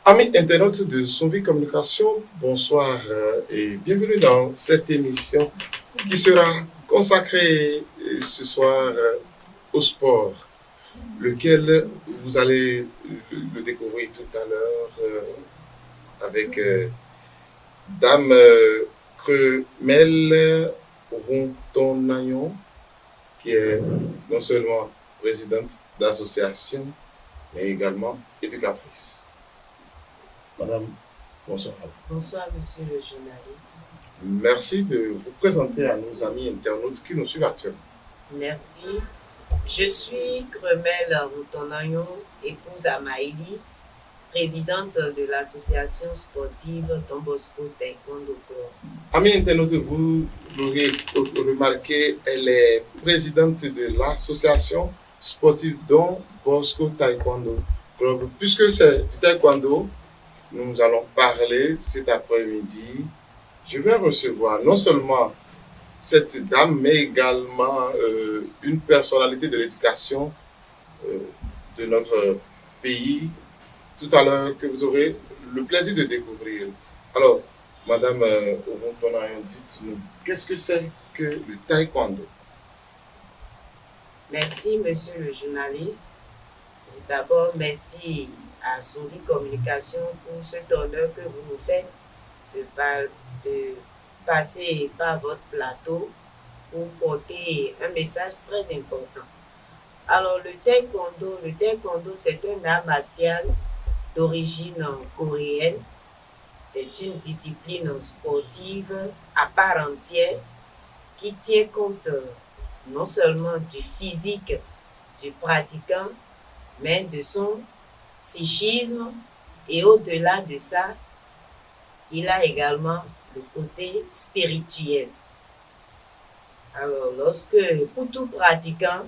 Amis internautes de Sonvi Communication, bonsoir et bienvenue dans cette émission qui sera consacrée ce soir au sport, lequel vous allez le découvrir tout à l'heure avec Dame Kremel Rontonayon, qui est non seulement présidente d'association, mais également éducatrice. Madame, bonsoir. Bonsoir, monsieur le journaliste. Merci de vous présenter à nos amis internautes qui nous suivent actuellement. Merci. Je suis Kremel Rontonayon, épouse à Maïli, présidente de l'association sportive Don Bosco Taekwondo. Amis internautes, vous l'aurez remarqué, elle est présidente de l'association sportive Don Bosco Taekwondo Club. Puisque c'est du taekwondo, nous allons parler cet après-midi. Je vais recevoir non seulement cette dame, mais également une personnalité de l'éducation de notre pays, tout à l'heure, que vous aurez le plaisir de découvrir. Alors, Madame Orontonayon, dites-nous, qu'est-ce que c'est que le taekwondo? Merci, monsieur le journaliste. D'abord, merci à Sonvi Communication pour cet honneur que vous nous faites de passer par votre plateau pour porter un message très important. Alors, le taekwondo, c'est un art martial d'origine coréenne. C'est une discipline sportive à part entière qui tient compte non seulement du physique du pratiquant, mais de son psychisme, et au-delà de ça, il a également le côté spirituel. Alors, pour tout pratiquant,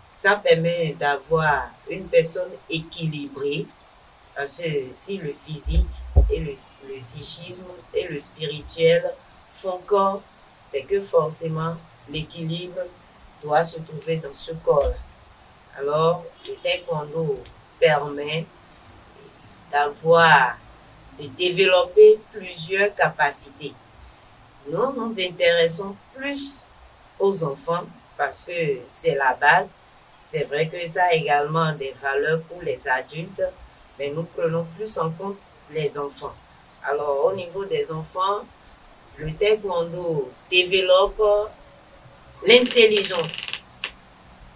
ça permet d'avoir une personne équilibrée, parce que si le physique et le psychisme et le spirituel font corps, c'est que forcément l'équilibre doit se trouver dans ce corps. Alors, le taekwondo permet de développer plusieurs capacités. Nous nous intéressons plus aux enfants parce que c'est la base. C'est vrai que ça a également des valeurs pour les adultes, mais nous prenons plus en compte les enfants. Alors, au niveau des enfants, le taekwondo développe l'intelligence.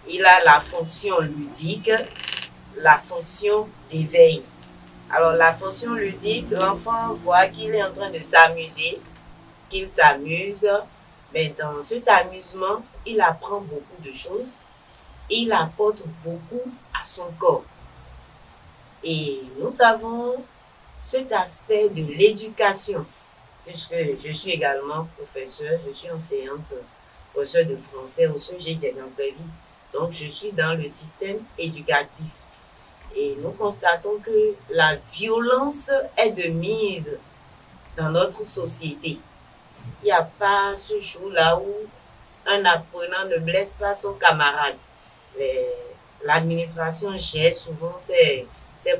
Il a la fonction ludique, la fonction d'éveil. Alors, la fonction ludique, l'enfant voit qu'il est en train de s'amuser, qu'il s'amuse, mais dans cet amusement, il apprend beaucoup de choses, il apporte beaucoup à son corps. Et nous avons cet aspect de l'éducation, puisque je suis également professeur, je suis enseignante, professeur de français au sujet de l'entrevue. Donc, je suis dans le système éducatif. Et nous constatons que la violence est de mise dans notre société. Il n'y a pas ce jour-là où un apprenant ne blesse pas son camarade. L'administration gère souvent ces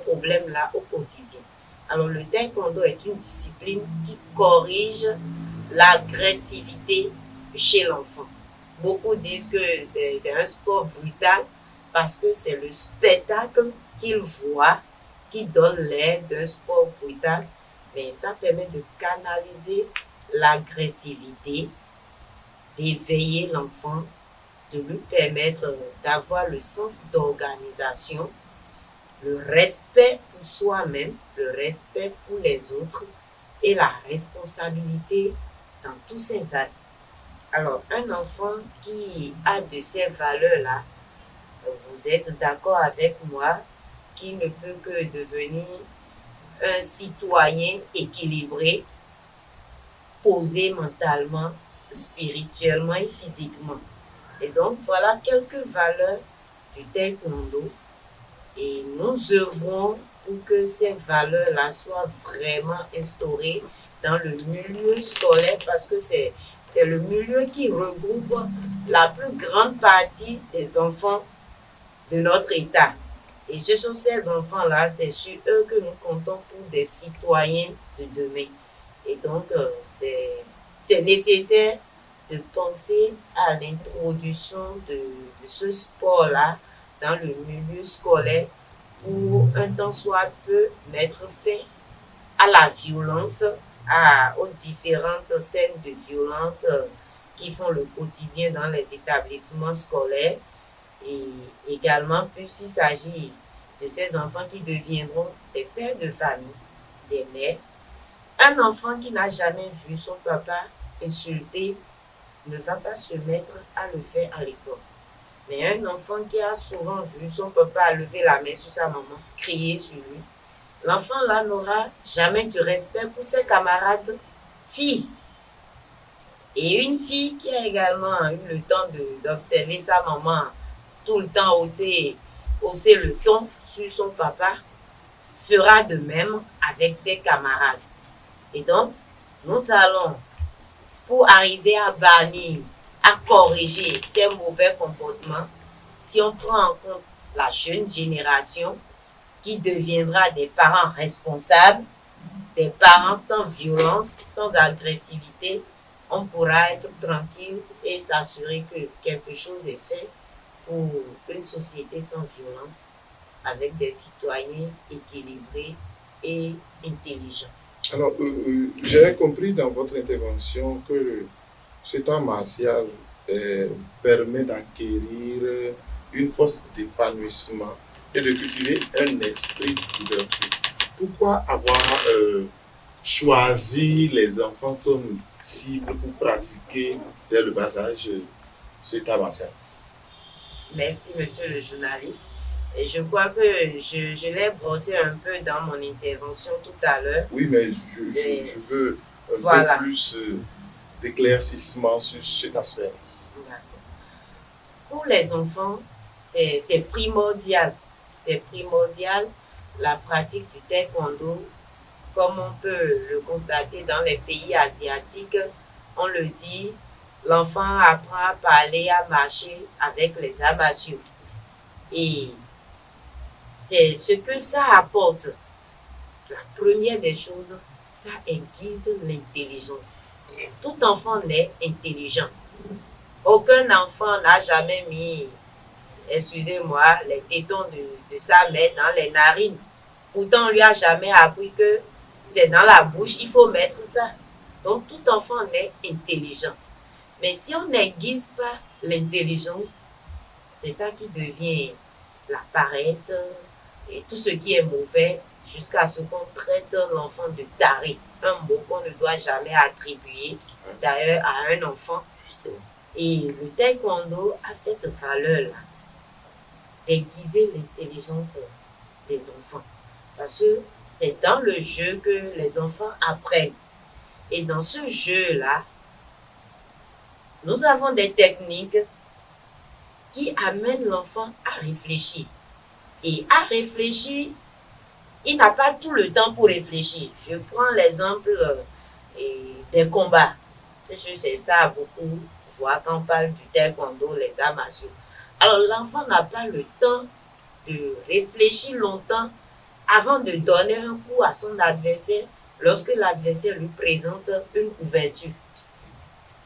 problèmes-là au quotidien. Alors, le taekwondo est une discipline qui corrige l'agressivité chez l'enfant. Beaucoup disent que c'est un sport brutal parce que c'est le spectacle qu'ils voient qui donne l'air d'un sport brutal, mais ça permet de canaliser l'agressivité, d'éveiller l'enfant, de lui permettre d'avoir le sens d'organisation, le respect pour soi-même, le respect pour les autres et la responsabilité dans tous ses actes. Alors, un enfant qui a de ces valeurs-là, vous êtes d'accord avec moi, qui ne peut que devenir un citoyen équilibré, posé mentalement, spirituellement et physiquement. Et donc, voilà quelques valeurs du taekwondo. Et nous œuvrons pour que ces valeurs-là soient vraiment instaurées dans le milieu scolaire parce que c'est le milieu qui regroupe la plus grande partie des enfants de notre État. Et ce sont ces enfants-là, c'est sur eux que nous comptons pour des citoyens de demain. Et donc, c'est nécessaire de penser à l'introduction de ce sport-là dans le milieu scolaire pour un temps soit peu mettre fin à la violence, aux différentes scènes de violence qui font le quotidien dans les établissements scolaires. Et également, puisqu'il s'agit de ces enfants qui deviendront des pères de famille, des mères. Un enfant qui n'a jamais vu son papa insulté ne va pas se mettre à le faire à l'école. Mais un enfant qui a souvent vu son papa lever la main sur sa maman, crier sur lui, l'enfant là n'aura jamais de respect pour ses camarades filles. Et une fille qui a également eu le temps d'observer sa maman tout le temps hausser le ton sur son papa, fera de même avec ses camarades. Et donc, nous allons, pour arriver à bannir, à corriger ces mauvais comportements, si on prend en compte la jeune génération qui deviendra des parents responsables, des parents sans violence, sans agressivité, on pourra être tranquille et s'assurer que quelque chose est fait pour une société sans violence, avec des citoyens équilibrés et intelligents. Alors, j'ai compris dans votre intervention que cet art martial permet d'acquérir une force d'épanouissement et de cultiver un esprit d'ouverture. Pourquoi avoir choisi les enfants comme cible pour pratiquer dès le bas âge cet art martial? Merci, monsieur le journaliste. Et je crois que je l'ai brossé un peu dans mon intervention tout à l'heure. Oui, mais je veux un peu plus d'éclaircissement sur cet aspect. Pour les enfants, c'est primordial. C'est primordial la pratique du taekwondo, comme on peut le constater dans les pays asiatiques. On le dit, l'enfant apprend à parler, à marcher avec les armes à feu. Et c'est ce que ça apporte. La première des choses, ça aiguise l'intelligence. Tout enfant naît intelligent. Aucun enfant n'a jamais mis, excusez-moi, les tétons de sa mère dans les narines. Pourtant, on ne lui a jamais appris que c'est dans la bouche, il faut mettre ça. Donc, tout enfant naît intelligent. Mais si on n'aiguise pas l'intelligence, c'est ça qui devient la paresse et tout ce qui est mauvais, jusqu'à ce qu'on traite l'enfant de taré, un mot qu'on ne doit jamais attribuer d'ailleurs à un enfant. Et le taekwondo a cette valeur-là, d'aiguiser l'intelligence des enfants. Parce que c'est dans le jeu que les enfants apprennent. Et dans ce jeu-là, nous avons des techniques qui amènent l'enfant à réfléchir. Et à réfléchir, il n'a pas tout le temps pour réfléchir. Je prends l'exemple des combats. C'est ça beaucoup, voir quand on parle du taekwondo, les arts martiaux. Alors l'enfant n'a pas le temps de réfléchir longtemps avant de donner un coup à son adversaire lorsque l'adversaire lui présente une ouverture.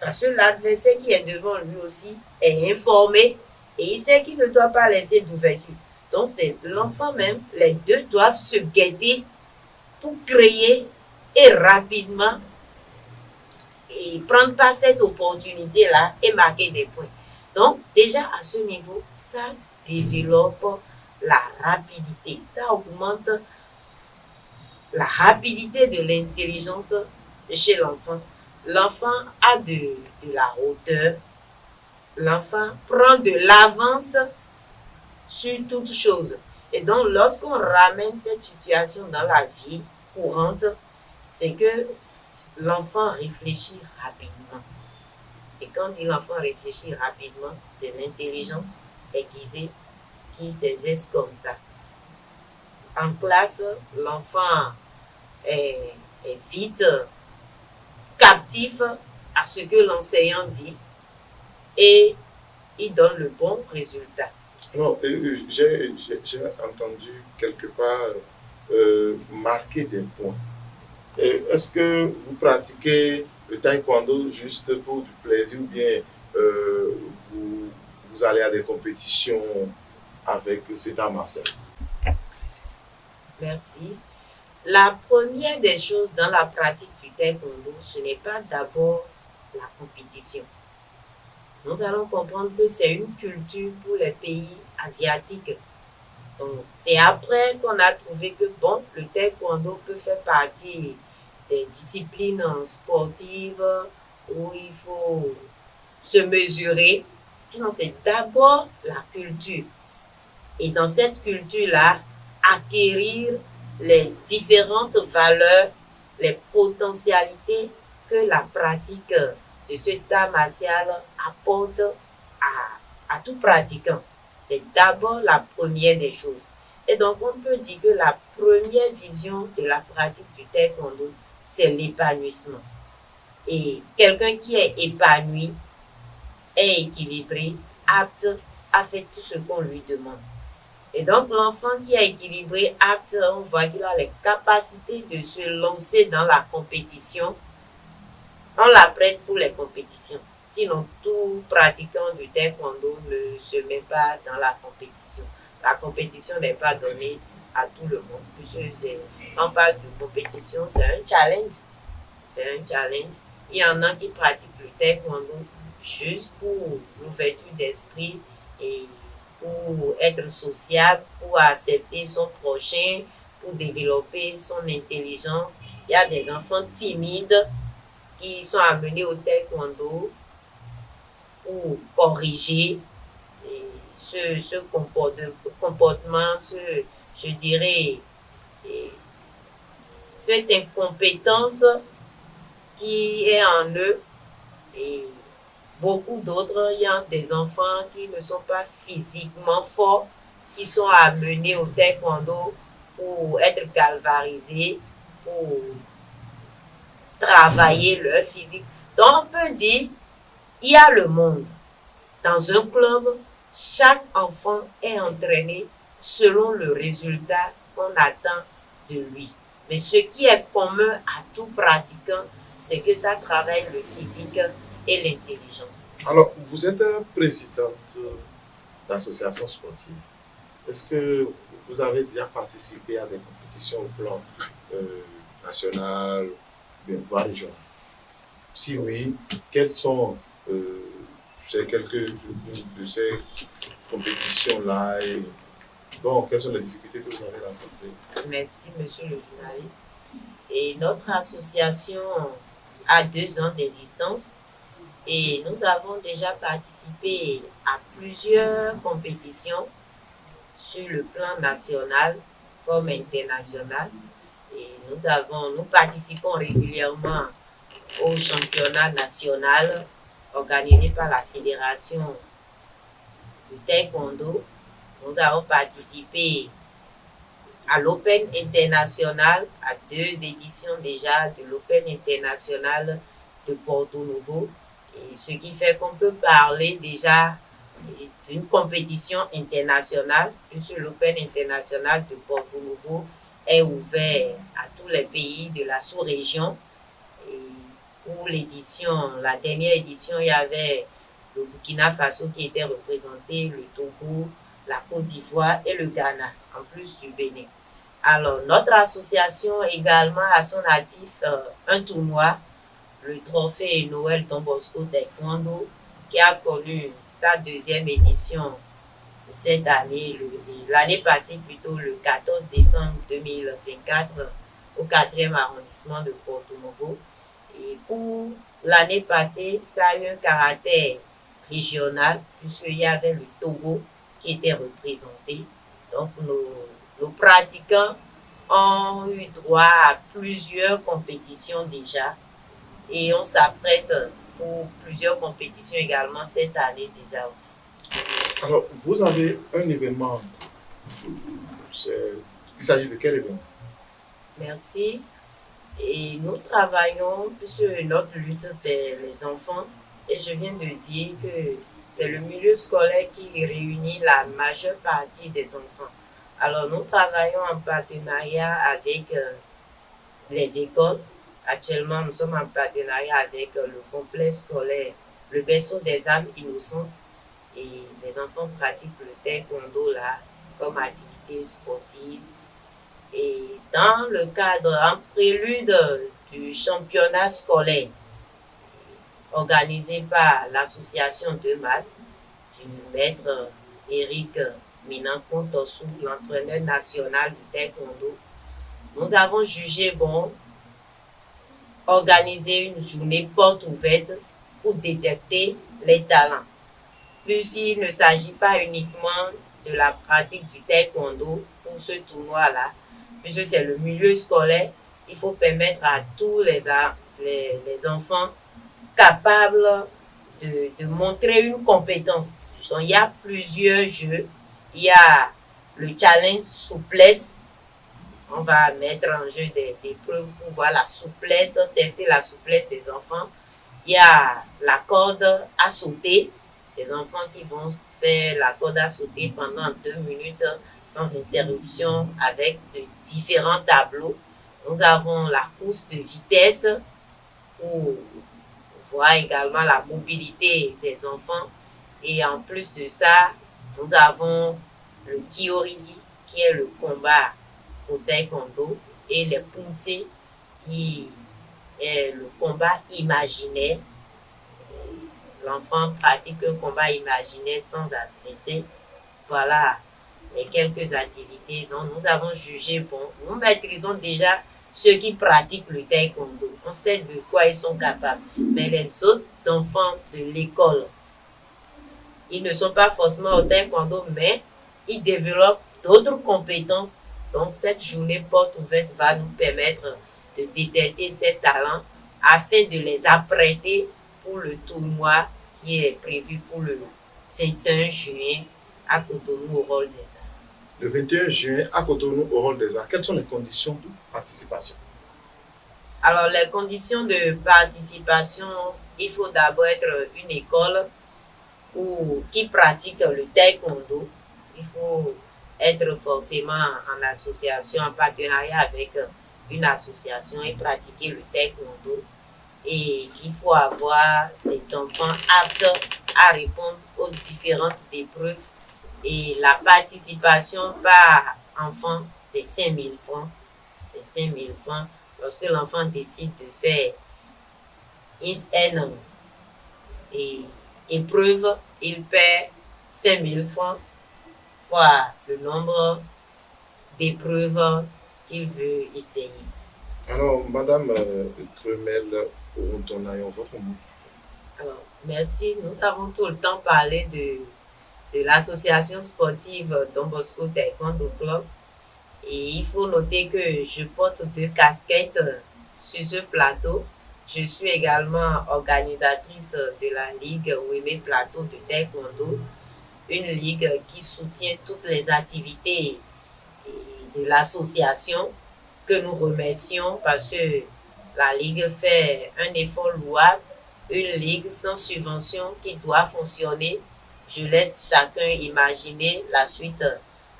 Parce que l'adversaire qui est devant lui aussi est informé et il sait qu'il ne doit pas laisser d'ouverture. Donc c'est l'enfant même, les deux doivent se guetter pour créer et rapidement et prendre pas cette opportunité-là et marquer des points. Donc déjà à ce niveau, ça développe la rapidité, ça augmente la rapidité de l'intelligence chez l'enfant. L'enfant a de la hauteur, l'enfant prend de l'avance sur toute chose. Et donc, lorsqu'on ramène cette situation dans la vie courante, c'est que l'enfant réfléchit rapidement. Et quand dit l'enfant réfléchit rapidement, c'est l'intelligence aiguisée qui s'exerce comme ça. En classe, l'enfant est vite captif à ce que l'enseignant dit et il donne le bon résultat. Alors, j'ai entendu quelque part marquer des points. Est-ce que vous pratiquez le taekwondo juste pour du plaisir ou bien vous, vous allez à des compétitions avec cet art martial? Merci. La première des choses dans la pratique du taekwondo, ce n'est pas d'abord la compétition. Nous allons comprendre que c'est une culture pour les pays asiatiques. Donc, c'est après qu'on a trouvé que, bon, le taekwondo peut faire partie des disciplines sportives où il faut se mesurer. Sinon, c'est d'abord la culture. Et dans cette culture-là, acquérir les différentes valeurs, les potentialités que la pratique de cet art martial apporte à tout pratiquant. C'est d'abord la première des choses. Et donc, on peut dire que la première vision de la pratique du taekwondo, c'est l'épanouissement. Et quelqu'un qui est épanoui, est équilibré, apte à faire tout ce qu'on lui demande. Et donc, l'enfant qui est équilibré, apte, on voit qu'il a les capacités de se lancer dans la compétition. On l'apprête pour les compétitions. Sinon, tout pratiquant du taekwondo ne se met pas dans la compétition. La compétition n'est pas donnée à tout le monde. Puisque on parle de compétition, c'est un challenge. C'est un challenge. Il y en a qui pratiquent le taekwondo juste pour l'ouverture d'esprit et pour être sociable, pour accepter son prochain, pour développer son intelligence. Il y a des enfants timides qui sont amenés au taekwondo pour corriger ce comportement, je dirais, cette incompétence qui est en eux. Et beaucoup d'autres, il y a des enfants qui ne sont pas physiquement forts, qui sont amenés au taekwondo pour être galvanisés, pour travailler leur physique. Donc, on peut dire, il y a le monde. Dans un club, chaque enfant est entraîné selon le résultat qu'on attend de lui. Mais ce qui est commun à tout pratiquant, c'est que ça travaille le physique et l'intelligence. Alors, vous êtes présidente d'association sportive. Est-ce que vous avez déjà participé à des compétitions au plan national, voire régional? Si oui, quelles sont quelques de ces compétitions-là et bon, quelles sont les difficultés que vous avez rencontrées? Merci, monsieur le journaliste. Et notre association a 2 ans d'existence et nous avons déjà participé à plusieurs compétitions sur le plan national comme international. Et nous participons régulièrement au championnat national organisé par la Fédération du taekwondo. Nous avons participé à l'Open International, à 2 éditions déjà de l'Open International de Porto Novo. Et ce qui fait qu'on peut parler déjà d'une compétition internationale, puisque l'Open International de Porto Novo est ouvert à tous les pays de la sous-région. Et pour la dernière édition, il y avait le Burkina Faso qui était représenté, le Togo, la Côte d'Ivoire et le Ghana, en plus du Bénin. Alors, notre association également a son actif un tournoi, le trophée Noël Don Bosco Taekwondo, qui a connu sa 2e édition cette année, l'année passée plutôt, le 14 décembre 2024, au 4e arrondissement de Porto Novo. Et pour l'année passée, ça a eu un caractère régional, puisqu'il y avait le Togo qui était représenté. Donc, nos pratiquants ont eu droit à plusieurs compétitions déjà et on s'apprête pour plusieurs compétitions également cette année déjà aussi. Alors, vous avez un événement. Il s'agit de quel événement? Merci. Et nous travaillons, puisque notre lutte, c'est les enfants. Et je viens de dire que c'est le milieu scolaire qui réunit la majeure partie des enfants. Alors, nous travaillons en partenariat avec les écoles. Actuellement, nous sommes en partenariat avec le complexe scolaire, le berceau des âmes innocentes. Et les enfants pratiquent le taekwondo là comme activité sportive. Et dans le cadre, en prélude du championnat scolaire organisé par l'association de masse du maître Eric Minanko-Tossou, l'entraîneur national du taekwondo, nous avons jugé bon organiser une journée porte ouverte pour détecter les talents. Puisqu'il ne s'agit pas uniquement de la pratique du taekwondo pour ce tournoi-là, puisque c'est le milieu scolaire, il faut permettre à tous les enfants capables de montrer une compétence. Donc, il y a plusieurs jeux. Il y a le challenge souplesse. On va mettre en jeu des épreuves pour voir la souplesse, tester la souplesse des enfants. Il y a la corde à sauter. Des enfants qui vont faire la corde à sauter pendant 2 minutes sans interruption avec de différents tableaux. Nous avons la course de vitesse pour voir également la mobilité des enfants. Et en plus de ça, nous avons le kyorigi qui est le combat au taekwondo et les punti qui est le combat imaginaire. L'enfant pratique un combat imaginaire sans adresser. Voilà les quelques activités dont nous avons jugé bon. Nous maîtrisons déjà ceux qui pratiquent le taekwondo. On sait de quoi ils sont capables. Mais les autres enfants de l'école, ils ne sont pas forcément au taekwondo, mais ils développent d'autres compétences. Donc, cette journée porte ouverte va nous permettre de détecter ces talents afin de les apprêter pour le tournoi qui est prévu pour le 21 juin à Cotonou au Hall des Arts. Le 21 juin à Cotonou au Hall des Arts, quelles sont les conditions de participation? Alors, les conditions de participation, il faut d'abord être une école qui pratique le taekwondo. Il faut être forcément en association, en partenariat avec une association et pratiquer le taekwondo. Et il faut avoir des enfants aptes à répondre aux différentes épreuves. Et la participation par enfant, c'est 5 000 francs. C'est 5 000 francs. Lorsque l'enfant décide de faire une épreuve, il perd 5 000 francs fois le nombre d'épreuves qu'il veut essayer. Alors, Madame Tremel, votre mot. Alors, merci. Nous avons tout le temps parlé de l'association sportive Don Bosco Taekwondo Club. Et il faut noter que je porte 2 casquettes sur ce plateau. Je suis également organisatrice de la Ligue Ouémé Plateau de Taekwondo, une ligue qui soutient toutes les activités de l'association, que nous remercions parce que la Ligue fait un effort louable, une ligue sans subvention qui doit fonctionner. Je laisse chacun imaginer la suite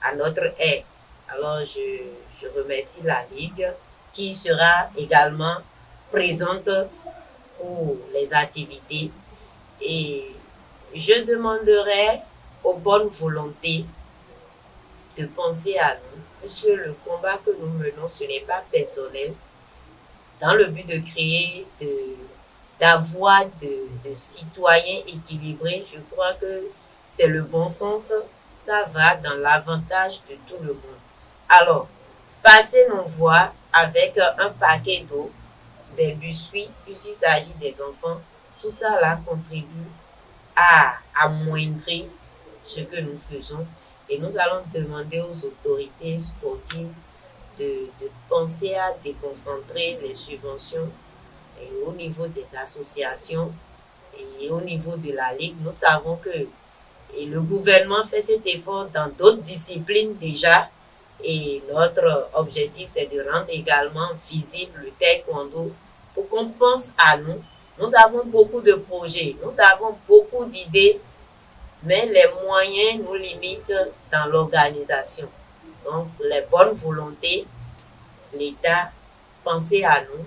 à notre ère. Alors, je remercie la Ligue qui sera également présente pour les activités. Et je demanderai aux bonnes volontés de penser à nous, puisque le combat que nous menons, ce n'est pas personnel, dans le but de créer, d'avoir de citoyens équilibrés. Je crois que c'est le bon sens, ça va dans l'avantage de tout le monde. Alors, passez nos voix avec un paquet d'eau, des biscuits, puisqu'il s'agit des enfants, tout ça là contribue à amoindrir ce que nous faisons. Et nous allons demander aux autorités sportives de penser à déconcentrer les subventions et au niveau des associations et au niveau de la Ligue. Nous savons que le gouvernement fait cet effort dans d'autres disciplines déjà. Et notre objectif, c'est de rendre également visible le taekwondo pour qu'on pense à nous. Nous avons beaucoup de projets, nous avons beaucoup d'idées Mais les moyens nous limitent dans l'organisation. Donc, les bonnes volontés, l'État, pensez à nous,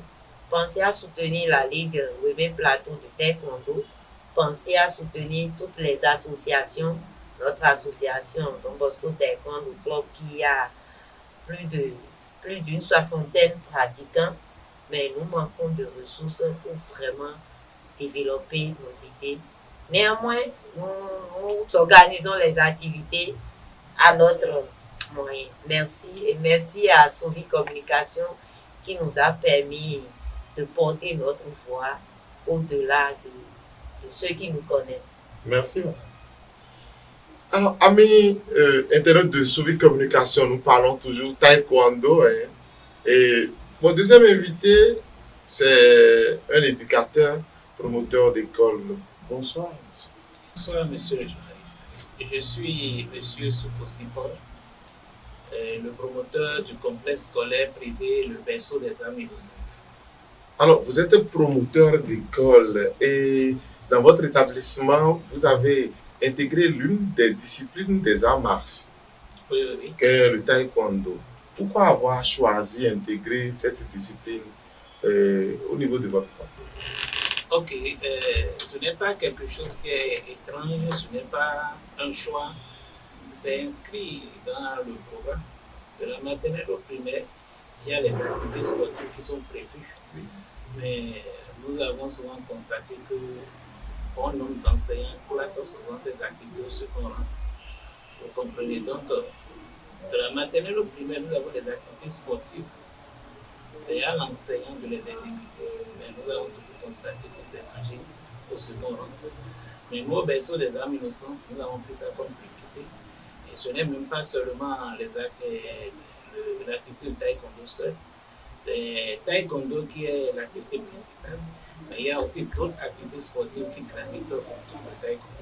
pensez à soutenir la Ligue Women Plateau de Taekwondo, pensez à soutenir toutes les associations, notre association Don Bosco Taekwondo Club qui a plus d'une soixantaine de pratiquants, mais nous manquons de ressources pour vraiment développer nos idées. Néanmoins, nous organisons les activités à notre moyen. Merci et merci à Sovi Communication qui nous a permis de porter notre voix au-delà de ceux qui nous connaissent. Merci, madame. Alors, amis internautes de Sovi Communication, nous parlons toujours taekwondo. Hein, et mon deuxième invité, c'est un éducateur, promoteur d'école. Bonsoir, monsieur. Bonsoir, monsieur le journaliste. Je suis monsieur Soupo-Sipol, le promoteur du complexe scolaire privé Le Berceau des Âmes Innocentes. Alors, vous êtes promoteur d'école et dans votre établissement, vous avez intégré l'une des disciplines des arts martiaux, Oui. qu'est le taekwondo. Pourquoi avoir choisi d'intégrer cette discipline au niveau de votre parcours? Ok, ce n'est pas quelque chose qui est étrange, ce n'est pas un choix. C'est inscrit dans le programme de la maternelle au primaire. Il y a les activités sportives qui sont prévues. Oui. Mais nous avons souvent constaté que bon nombre d'enseignants placent souvent ces activités au second rang. Vous comprenez donc, de la maternelle au primaire, nous avons des activités sportives. C'est à l'enseignant de les exécuter. Mais nous avons toujours constaté que c'est rangé au second rang. Mais nous, au Berceau des Âmes Innocentes, nous avons pris ça comme priorité. Et ce n'est même pas seulement l'activité de taekwondo seul. C'est taekwondo qui est l'activité principale. Mais il y a aussi d'autres activités sportives qui gravitent autour du taekwondo.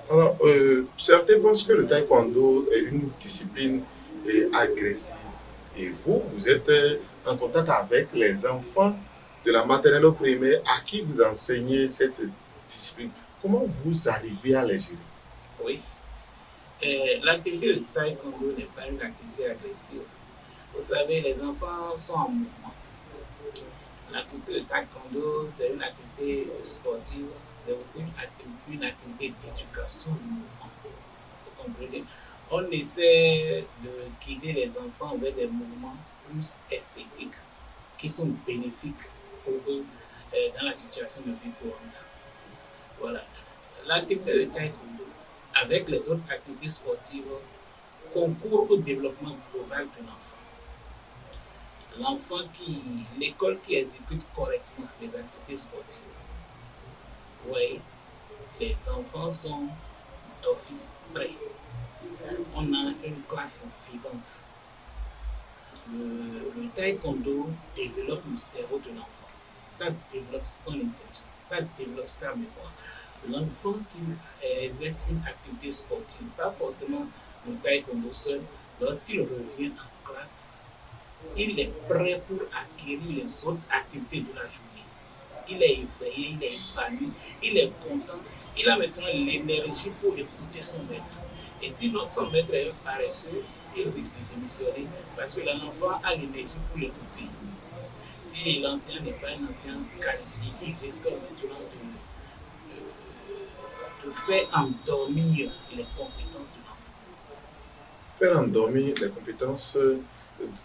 Alors, certains pensent que le taekwondo est une discipline agressive. Et vous, vous êtes en contact avec les enfants de la maternelle au primaire à qui vous enseignez cette discipline. Comment vous arrivez à les gérer? Oui. L'activité de taekwondo n'est pas une activité agressive. Vous savez, les enfants sont en mouvement. L'activité de taekwondo, c'est une activité sportive, c'est aussi une activité d'éducation du mouvement. Vous comprenez? On essaie de guider les enfants vers des mouvements plus esthétiques, qui sont bénéfiques pour eux dans la situation de vie courante. Voilà. L'activité de taekwondo, avec les autres activités sportives, concourt au développement global de l'enfant. L'école qui exécute correctement les activités sportives. Oui, les enfants sont d'office prêts. On a une classe vivante. Le taekwondo développe le cerveau de l'enfant. Ça développe son intelligence, ça développe sa mémoire. L'enfant qui exerce une activité sportive, pas forcément le taekwondo seul, lorsqu'il revient en classe, il est prêt pour acquérir les autres activités de la journée. Il est éveillé, il est épanoui, il est content, il a maintenant l'énergie pour écouter son maître. Et si son maître est paresseux, il risque de démissionner parce que l'enfant a l'énergie pour l'écouter. Si l'enseignant n'est pas un enseignant qualifié, il risque maintenant de faire endormir les compétences de l'enfant. Faire endormir les compétences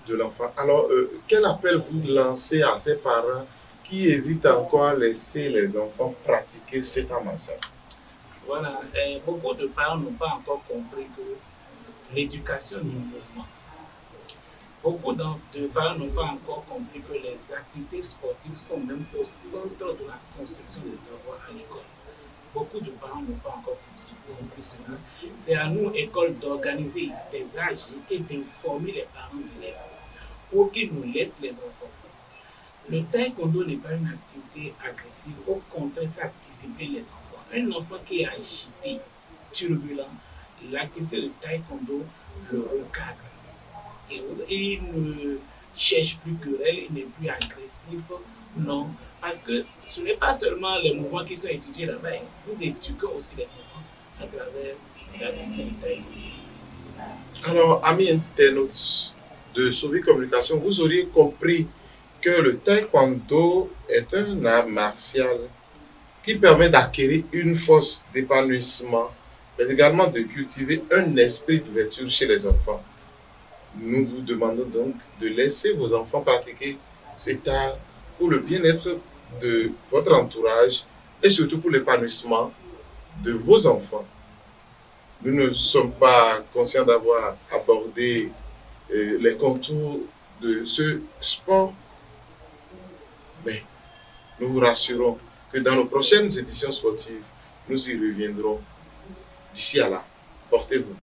de l'enfant. Alors, quel appel vous lancez à ces parents qui hésitent encore à laisser les enfants pratiquer cet art martial? Voilà, beaucoup de parents n'ont pas encore compris que l'éducation est un mouvement. Beaucoup de parents n'ont pas encore compris que les activités sportives sont même au centre de la construction des savoirs à l'école. Beaucoup de parents n'ont pas encore compris cela. C'est à nous, écoles, d'organiser des AG et d'informer les parents d'élèves pour qu'ils nous laissent les enfants. Le taekwondo n'est pas une activité agressive, au contraire, ça discipline les enfants. Un enfant qui est agité, turbulent, l'activité de taekwondo le recadre. Et il ne cherche plus querelle, il n'est plus agressif, non. Parce que ce n'est pas seulement les mouvements qui sont étudiés là-bas, nous éduquons aussi les enfants. à travers l'activité du taekwondo. Alors, amis internautes de Sauver Communication, vous auriez compris que le taekwondo est un art martial qui permet d'acquérir une force d'épanouissement, mais également de cultiver un esprit d'ouverture chez les enfants. Nous vous demandons donc de laisser vos enfants pratiquer cet art pour le bien-être de votre entourage et surtout pour l'épanouissement de vos enfants. Nous ne sommes pas conscients d'avoir abordé les contours de ce sport, mais nous vous rassurons que dans nos prochaines éditions sportives, nous y reviendrons. D'ici à là, portez-vous.